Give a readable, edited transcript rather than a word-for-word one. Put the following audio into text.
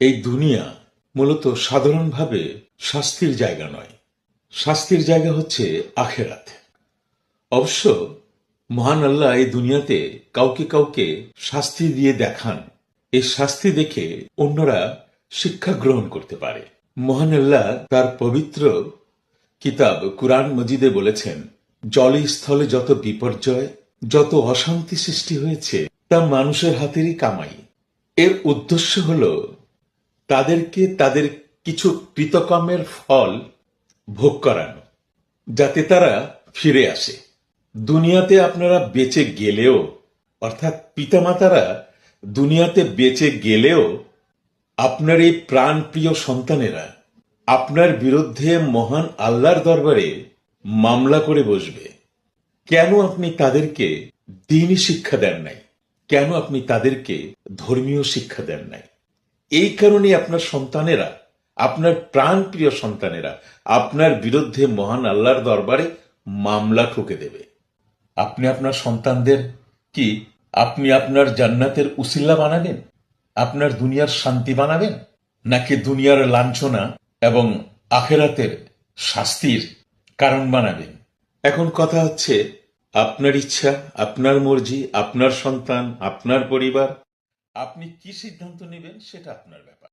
এই দুনিয়া মূলত সাধারণভাবে শাস্তির জায়গা নয়, শাস্তির জায়গা হচ্ছে আখেরাত। অবশ্য মহান আল্লাহ এই দুনিয়াতে কাউকে কাউকে শাস্তি দিয়ে দেখান, এই শাস্তি দেখে অন্যরা শিক্ষা গ্রহণ করতে পারে। মহান আল্লাহ তার পবিত্র কিতাব কুরআন মজিদে বলেছেন, জলে স্থলে যত বিপর্যয়, যত অশান্তি সৃষ্টি হয়েছে তা মানুষের হাতেরই কামাই। এর উদ্দেশ্য হল তাদেরকে তাদের কিছু কৃতকর্মের ফল ভোগ করানো, যাতে তারা ফিরে আসে। দুনিয়াতে আপনারা বেঁচে গেলেও, অর্থাৎ পিতামাতারা দুনিয়াতে বেঁচে গেলেও আপনার এই প্রাণপ্রিয় সন্তানেরা আপনার বিরুদ্ধে মহান আল্লাহর দরবারে মামলা করে বসবে। কেন আপনি তাদেরকে দ্বীনি শিক্ষা দেন নাই? কেন আপনি তাদেরকে ধর্মীয় শিক্ষা দেন নাই? এই কারণে আপনার সন্তানেরা, আপনার প্রাণপ্রিয় সন্তানেরা আপনার বিরুদ্ধে মহান আল্লাহর দরবারে মামলা ঠুকে দেবে। আপনি আপনার সন্তানদের কি আপনি আপনার জান্নাতের উসিলা বানাবেন? আপনার দুনিয়ার শান্তি বানাবেন? নাকি দুনিয়ার লাঞ্ছনা এবং আখেরাতের শাস্তির কারণ বানাবেন? এখন কথা হচ্ছে, আপনার ইচ্ছা, আপনার মর্জি, আপনার সন্তান, আপনার পরিবার, আপনি কি সিদ্ধান্ত নেবেন সেটা আপনার ব্যাপার।